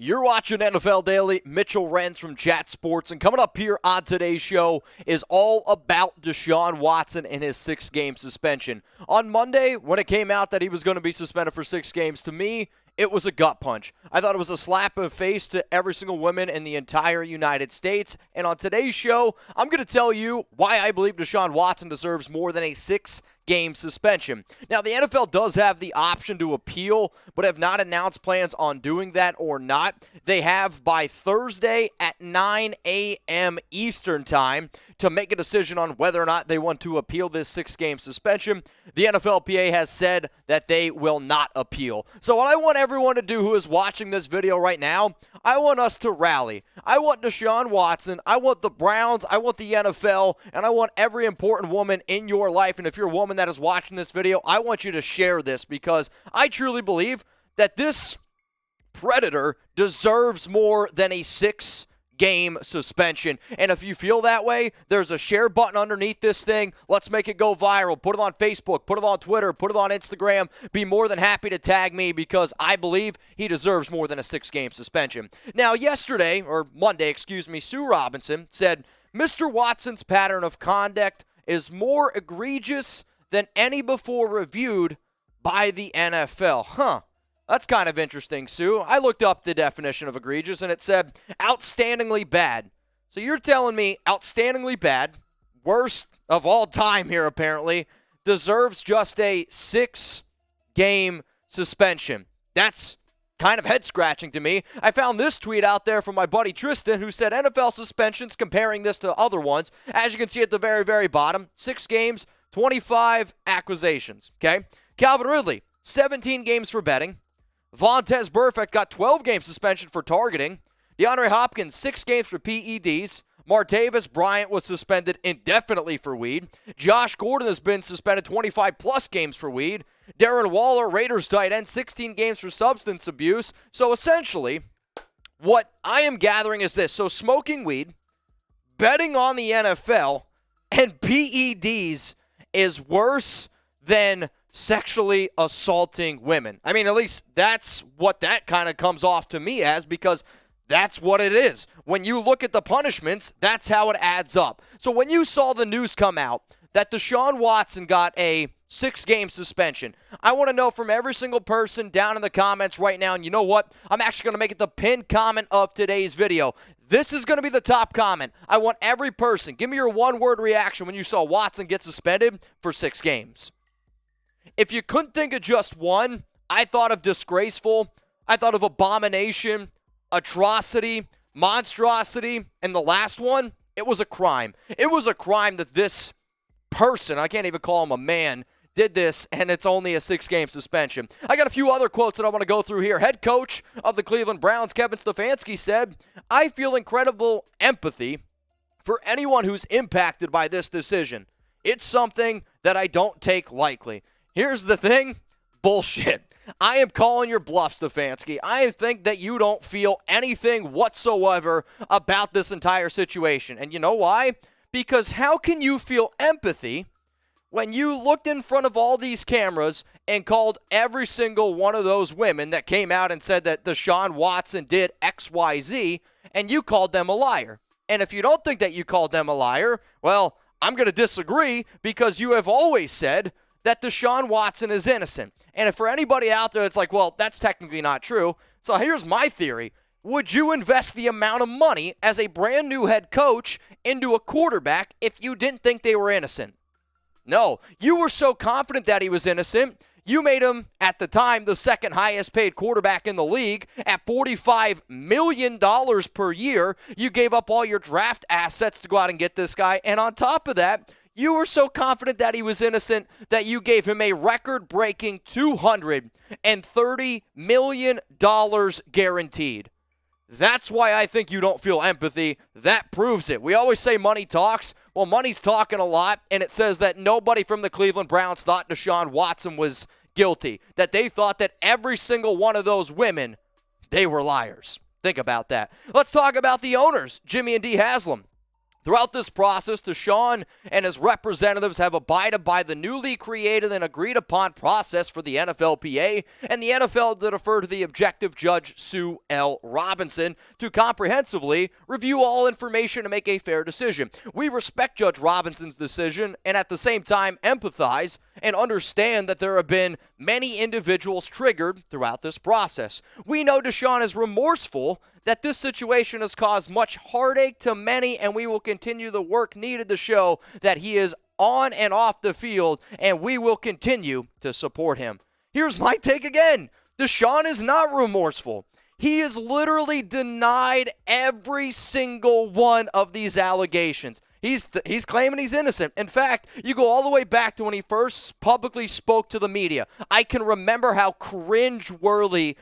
You're watching NFL Daily. Mitchell Renz from Chat Sports. And coming up here on today's show is all about Deshaun Watson and his 6-game suspension. On Monday, when it came out that he was going to be suspended for 6 games, to me, it was a gut punch. I thought it was a slap in the face to every single woman in the entire United States. And on today's show, I'm going to tell you why I believe Deshaun Watson deserves more than a 6-game suspension. Now, the NFL does have the option to appeal, but have not announced plans on doing that or not. They have by Thursday at 9 a.m. Eastern Time to make a decision on whether or not they want to appeal this 6-game suspension. The NFLPA has said that they will not appeal. So what I want everyone to do who is watching this video right now, I want us to rally. I want Deshaun Watson, I want the Browns, I want the NFL, and I want every important woman in your life. And if you're a woman that is watching this video, I want you to share this because I truly believe that this predator deserves more than a 6-game suspension. And if you feel that way, there's a share button underneath this thing. Let's make it go viral. Put it on Facebook, put it on Twitter, put it on Instagram. Be more than happy to tag me because I believe he deserves more than a 6-game suspension. Now, Monday, Sue Robinson said, Mr. Watson's pattern of conduct is more egregious than any before reviewed by the NFL. That's kind of interesting, Sue. I looked up the definition of egregious, and it said outstandingly bad. So you're telling me outstandingly bad, worst of all time here apparently, deserves just a 6-game suspension. That's kind of head-scratching to me. I found this tweet out there from my buddy Tristan who said NFL suspensions, comparing this to other ones. As you can see at the very, very bottom, 6 games, 25 accusations. Okay? Calvin Ridley, 17 games for betting. Vontez Burfict got 12-game suspension for targeting. DeAndre Hopkins, 6 games for PEDs. Martavis Bryant was suspended indefinitely for weed. Josh Gordon has been suspended 25-plus games for weed. Darren Waller, Raiders tight end, 16 games for substance abuse. So essentially, what I am gathering is this. So smoking weed, betting on the NFL, and PEDs is worse than sexually assaulting women. I mean, at least that's what that kind of comes off to me as, because that's what it is. When you look at the punishments, that's how it adds up. So when you saw the news come out that Deshaun Watson got a 6-game suspension, I want to know from every single person down in the comments right now, and you know what? I'm actually going to make it the pinned comment of today's video. This is going to be the top comment. I want every person, give me your one-word reaction when you saw Watson get suspended for 6 games. If you couldn't think of just one, I thought of disgraceful, I thought of abomination, atrocity, monstrosity, and the last one, it was a crime. It was a crime that this person, I can't even call him a man, did this, and it's only a 6-game suspension. I got a few other quotes that I want to go through here. Head coach of the Cleveland Browns, Kevin Stefanski, said, I feel incredible empathy for anyone who's impacted by this decision. It's something that I don't take lightly. Here's the thing, bullshit. I am calling your bluff, Stefanski. I think that you don't feel anything whatsoever about this entire situation. And you know why? Because how can you feel empathy when you looked in front of all these cameras and called every single one of those women that came out and said that Deshaun Watson did XYZ, and you called them a liar? And if you don't think that you called them a liar, well, I'm going to disagree, because you have always said that Deshaun Watson is innocent. And if for anybody out there that's like, well, that's technically not true. So here's my theory. Would you invest the amount of money as a brand new head coach into a quarterback if you didn't think they were innocent? No. You were so confident that he was innocent, you made him, at the time, the second highest paid quarterback in the league at $45 million per year. You gave up all your draft assets to go out and get this guy. And on top of that, you were so confident that he was innocent that you gave him a record-breaking $230 million guaranteed. That's why I think you don't feel empathy. That proves it. We always say money talks. Well, money's talking a lot, and it says that nobody from the Cleveland Browns thought Deshaun Watson was guilty, that they thought that every single one of those women, they were liars. Think about that. Let's talk about the owners, Jimmy and Dee Haslam. Throughout this process, Deshaun and his representatives have abided by the newly created and agreed upon process for the NFLPA and the NFL to defer to the objective judge Sue L. Robinson to comprehensively review all information to make a fair decision. We respect Judge Robinson's decision and at the same time empathize and understand that there have been many individuals triggered throughout this process. We know Deshaun is remorseful that this situation has caused much heartache to many, and we will continue the work needed to show that he is on and off the field, and we will continue to support him. Here's my take again. Deshaun is not remorseful. He is literally denied every single one of these allegations. He's claiming he's innocent. In fact, you go all the way back to when he first publicly spoke to the media. I can remember how cringe-worthy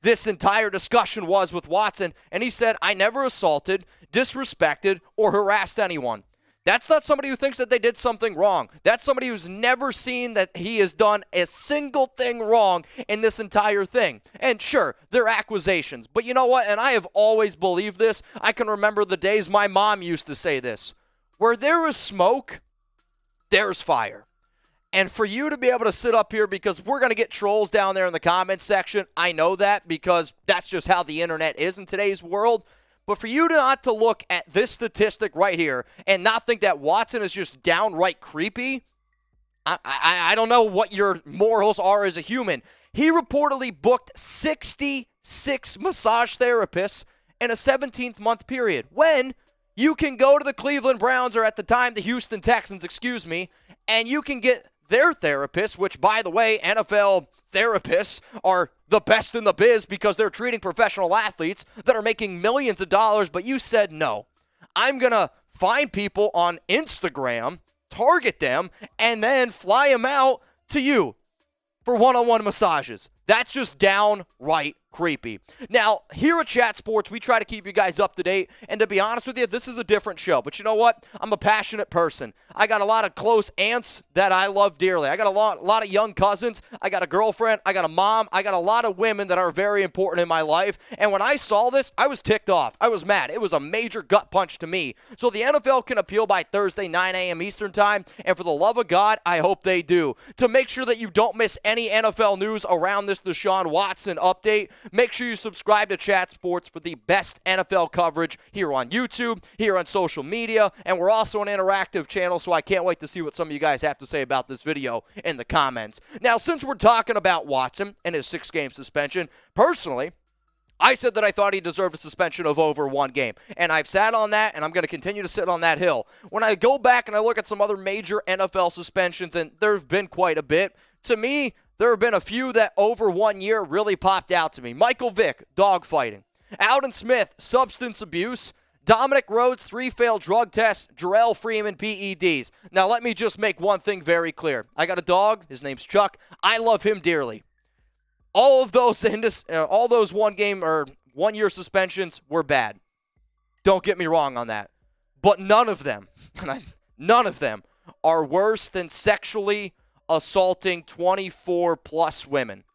this entire discussion was with Watson, and he said, I never assaulted, disrespected, or harassed anyone. That's not somebody who thinks that they did something wrong. That's somebody who's never seen that he has done a single thing wrong in this entire thing. And sure, they're accusations, but you know what? And I have always believed this. I can remember the days my mom used to say this. Where there is smoke, there's fire. And for you to be able to sit up here, because we're going to get trolls down there in the comments section, I know that because that's just how the internet is in today's world. But for you not to look at this statistic right here and not think that Watson is just downright creepy, I don't know what your morals are as a human. He reportedly booked 66 massage therapists in a 17-month period when you can go to the Cleveland Browns, or at the time the Houston Texans, and you can get their therapists, which, by the way, NFL therapists are the best in the biz because they're treating professional athletes that are making millions of dollars, but you said no. I'm going to find people on Instagram, target them, and then fly them out to you for one-on-one massages. That's just downright creepy. Now, here at Chat Sports, we try to keep you guys up to date, and to be honest with you, this is a different show. But you know what? I'm a passionate person. I got a lot of close aunts that I love dearly. I got a lot of young cousins. I got a girlfriend. I got a mom. I got a lot of women that are very important in my life. And when I saw this, I was ticked off. I was mad. It was a major gut punch to me. So the NFL can appeal by Thursday, 9 a.m. Eastern Time, and for the love of God, I hope they do. To make sure that you don't miss any NFL news around this Deshaun Watson update, make sure you subscribe to Chat Sports for the best NFL coverage here on YouTube, here on social media, and we're also an interactive channel, so I can't wait to see what some of you guys have to say about this video in the comments. Now, since we're talking about Watson and his 6-game suspension, personally, I said that I thought he deserved a suspension of over 1 game, and I've sat on that, and I'm going to continue to sit on that hill. When I go back and I look at some other major NFL suspensions, and there have been quite a bit, to me, there have been a few that over 1 year really popped out to me. Michael Vick, dogfighting. Alden Smith, substance abuse. Dominic Rhodes, 3 failed drug tests. Jarrell Freeman, PEDs. Now, let me just make one thing very clear. I got a dog. His name's Chuck. I love him dearly. All of those all those 1 game or 1 year suspensions were bad. Don't get me wrong on that. But none of them are worse than sexually assaulting 24-plus women.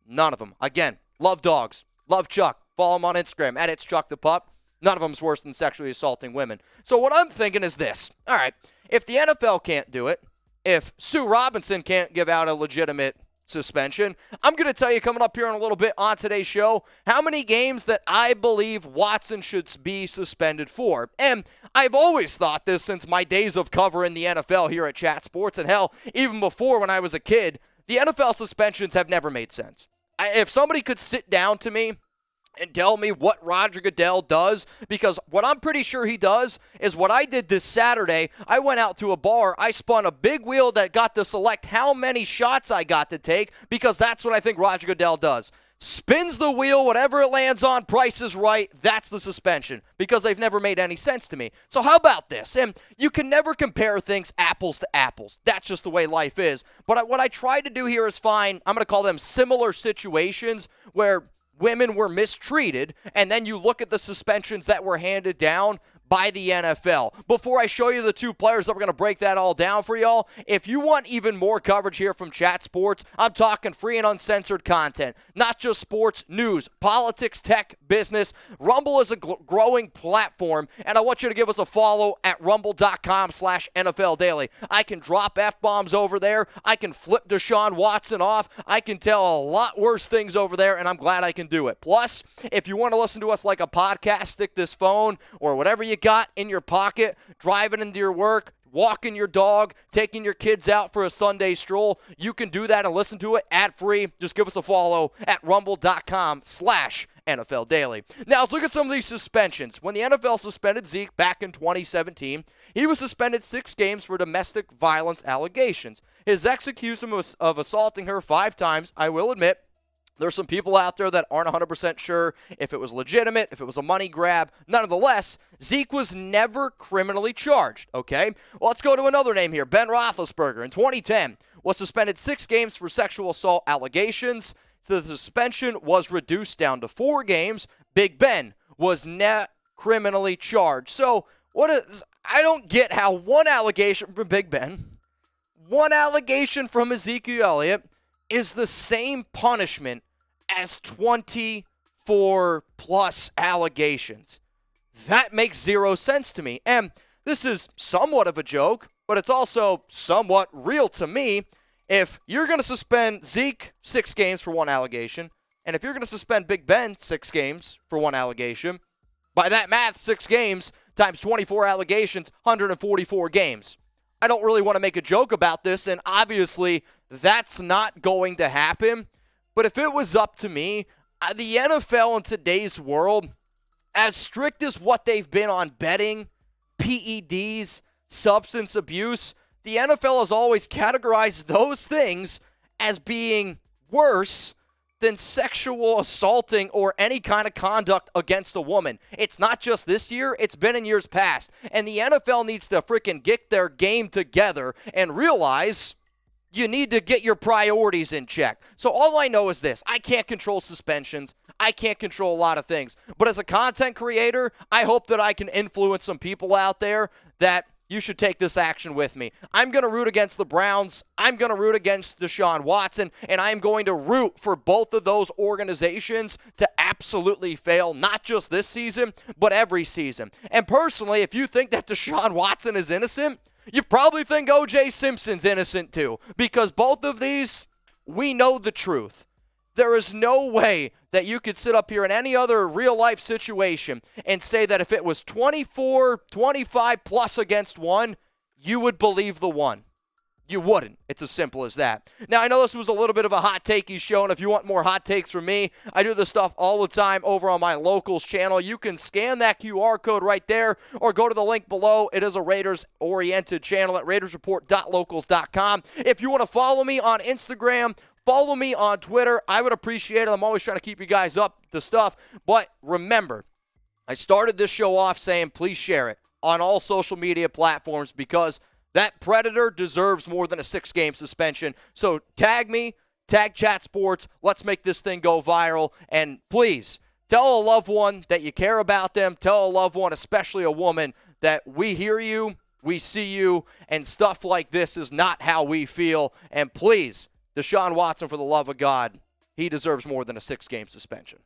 None of them. Again, love dogs. Love Chuck. Follow him on Instagram, at It's Chuck the Pup. None of them is worse than sexually assaulting women. So what I'm thinking is this. All right, if the NFL can't do it, if Sue Robinson can't give out a legitimate suspension, I'm going to tell you coming up here in a little bit on today's show how many games that I believe Watson should be suspended for. And I've always thought this since my days of covering the NFL here at Chat Sports, and hell, even before when I was a kid, the NFL suspensions have never made sense. If somebody could sit down to me and tell me what Roger Goodell does, because what I'm pretty sure he does is what I did this Saturday. I went out to a bar, I spun a big wheel that got to select how many shots I got to take, because that's what I think Roger Goodell does. Spins the wheel, whatever it lands on, price is right, that's the suspension, because they've never made any sense to me. So how about this? And you can never compare things apples to apples. That's just the way life is. But what I try to do here is find, I'm going to call them similar situations where women were mistreated, and then you look at the suspensions that were handed down by the NFL. Before I show you the two players that we're going to break that all down for y'all, if you want even more coverage here from Chat Sports, I'm talking free and uncensored content. Not just sports, news, politics, tech, business. Rumble is a growing platform, and I want you to give us a follow at rumble.com/NFL Daily. I can drop F-bombs over there. I can flip Deshaun Watson off. I can tell a lot worse things over there, and I'm glad I can do it. Plus, if you want to listen to us like a podcast, stick this phone or whatever you got in your pocket, driving into your work, walking your dog, taking your kids out for a Sunday stroll. You can do that and listen to it ad-free. Just give us a follow at rumble.com/NFL Daily. Now, let's look at some of these suspensions. When the NFL suspended Zeke back in 2017, he was suspended 6 games for domestic violence allegations. His ex accused him of assaulting her 5 times. I will admit, there's some people out there that aren't 100% sure if it was legitimate, if it was a money grab. Nonetheless, Zeke was never criminally charged, okay? Well, let's go to another name here. Ben Roethlisberger, in 2010, was suspended 6 games for sexual assault allegations. The suspension was reduced down to 4 games. Big Ben was not criminally charged. So, I don't get how one allegation from Big Ben, one allegation from Ezekiel Elliott, is the same punishment as 24+ allegations. That makes 0 sense to me. And this is somewhat of a joke, but it's also somewhat real to me. If you're going to suspend Zeke 6 games for 1 allegation, and if you're going to suspend Big Ben 6 games for 1 allegation, by that math, 6 games times 24 allegations, 144 games. I don't really want to make a joke about this, and obviously that's not going to happen. But if it was up to me, the NFL in today's world, as strict as what they've been on betting, PEDs, substance abuse, the NFL has always categorized those things as being worse than sexual assaulting or any kind of conduct against a woman. It's not just this year, it's been in years past. And the NFL needs to freaking get their game together and realize you need to get your priorities in check. So all I know is this: I can't control suspensions. I can't control a lot of things. But as a content creator, I hope that I can influence some people out there that you should take this action with me. I'm going to root against the Browns. I'm going to root against Deshaun Watson. And I'm going to root for both of those organizations to absolutely fail, not just this season, but every season. And personally, if you think that Deshaun Watson is innocent, you probably think O.J. Simpson's innocent too, because both of these, we know the truth. There is no way that you could sit up here in any other real-life situation and say that if it was 24, 25 plus against one, you would believe the one. You wouldn't. It's as simple as that. Now, I know this was a little bit of a hot takey show, and if you want more hot takes from me, I do this stuff all the time over on my Locals channel. You can scan that QR code right there or go to the link below. It is a Raiders-oriented channel at raidersreport.locals.com. If you want to follow me on Instagram, follow me on Twitter. I would appreciate it. I'm always trying to keep you guys up to stuff. But remember, I started this show off saying please share it on all social media platforms because that Predator deserves more than a 6-game suspension. So tag me, tag Chat Sports. Let's make this thing go viral. And please, tell a loved one that you care about them. Tell a loved one, especially a woman, that we hear you, we see you, and stuff like this is not how we feel. And please, Deshaun Watson, for the love of God, he deserves more than a 6-game suspension.